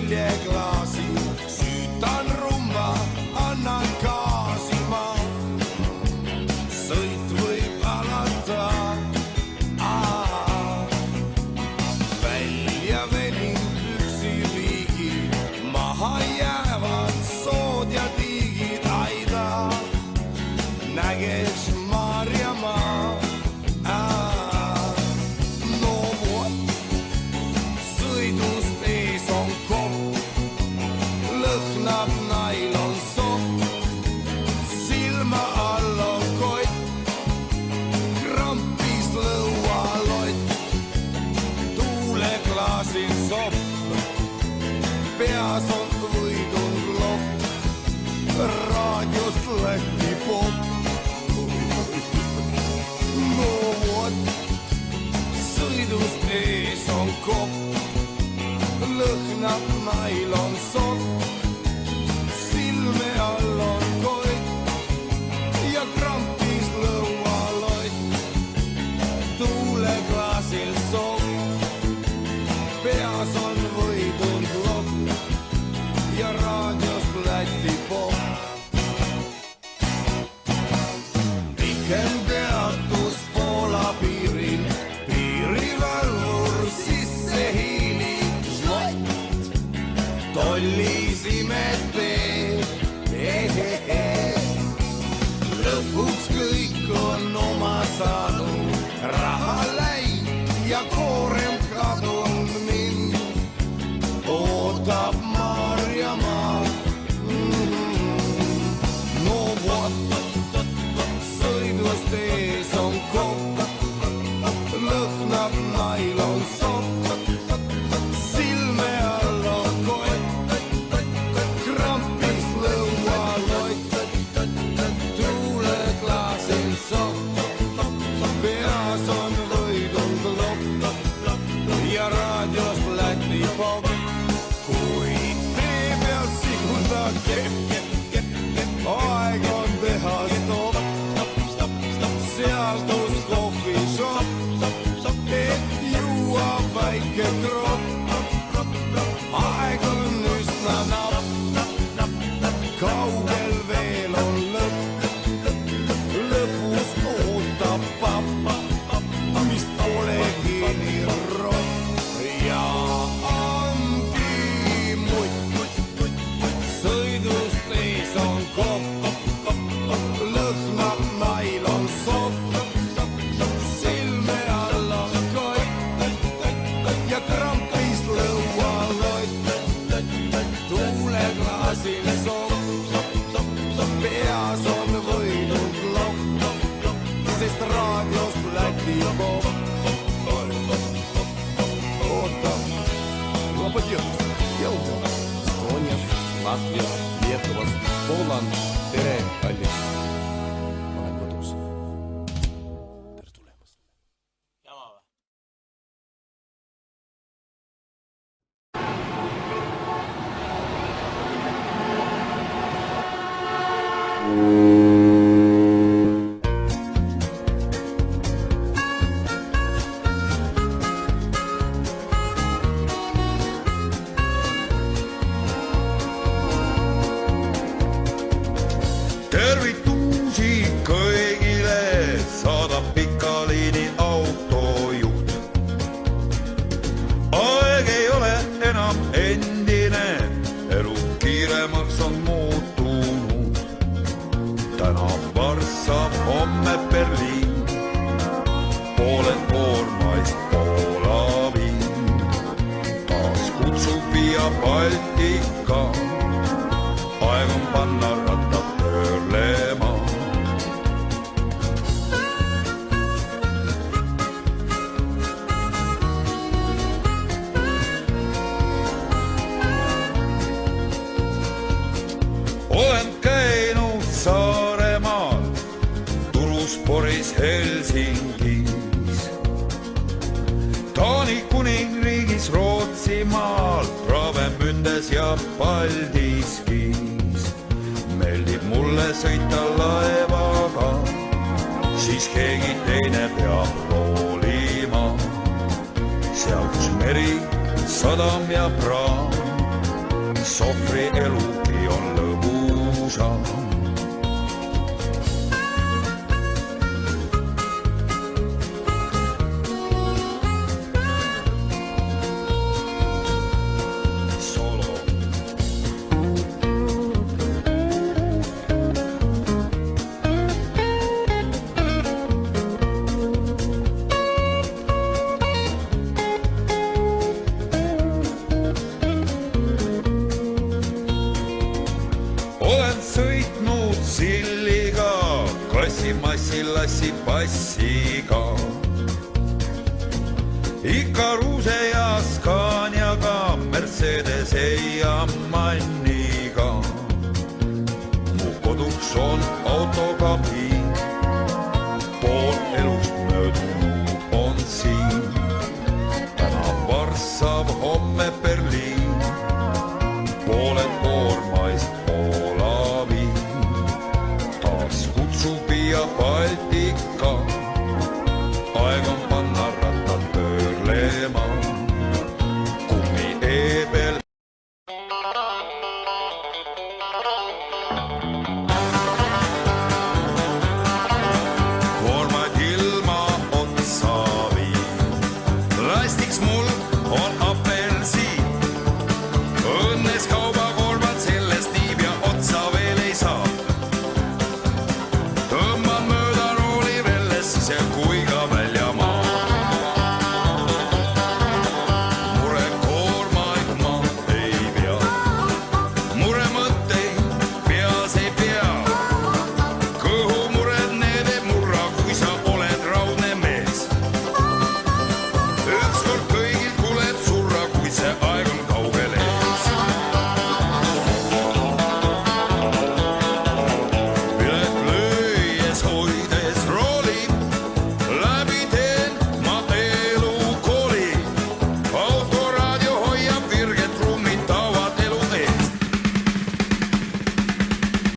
õljeklaasi, süütan rumba, annan gaasi ma. Sõit võib alata, välja venin üksi viigi, maha jäävad sood ja tiigid aida. Näges Maarjamaa, no vot, sõidust ees on kopp, lõhnab nailon sopp, silma all on kott, krampis lõualott, tuuleklaasil sopp, peas on võidund lopp, raadiost Läti popp. No vot, sõidust ees on kopp, lõhnab nailon sopp, silme all on kott ja krampis lõualott, tuuleklaasil sopp, peas on võidund lopp ja raadiost Läti popp. Pikem peatus Poola piiril, piirivalvur sisse hiilib, žlott, tollisimed teeb, lõpuks kõik on oma saanud, raha läinud ja koorem kadunud mind, ootab Maarjamaa. No vot, sõidust ees on kopp, lõhnab nailon sopp, silme all on kott, krampis lõualott, tuuleklaasil sopp, peas on võidund lopp ja raadiost Läti popp. Kui tee peal siguda kepp, aeg on teha stopp, seal kus kohvishop, et juua väike kropp. Aeg on üsna napp, kaugel veel on lõpp, lõpus ootab pappa, mis polegi nii ropp. Ja ongi mutt, sõidust ees on kopp, lõhnab nailon sopp, silme all on kott ja krampis lõualott, tuuleklaasil sopp, peas on võidund lopp, sest raadiost Läti popp. Ootab, Lopatjõus, Jõukoos, Estonias, Latvias, Lietuvas, Pooland, tere, kallis. Olen kodus. Tere tulemast. Jama või? Tervitusi kõigile saadab pikaliini autojuht. Aeg ei ole enam endine, elu kiiremaks on muutunud. Täna Varssav, homme Berliin, pooled koormaist Poola viin. Taas kutsub Via Baltica, aeg on panna rattad pöörlema. Olen käinud Saaremaal, Turus, Poris, Helsingis, Taani kuningriigis, Rootsimaal, Travemündes ja Paldiskis. Meeldib mulle sõita laevaga, siis keegi teine peab roolima. Seal kus meri, sadam ja praam, sohvri elugi on lõbusam. Olen sõitnud silliga, kassimassi lassi passiga. Ikka Ruuse ja Scaniaga, Mercedese ja Manniga. Mu koduks on autokabiin, pool elust möödunud on siin. Täna Varssav, homme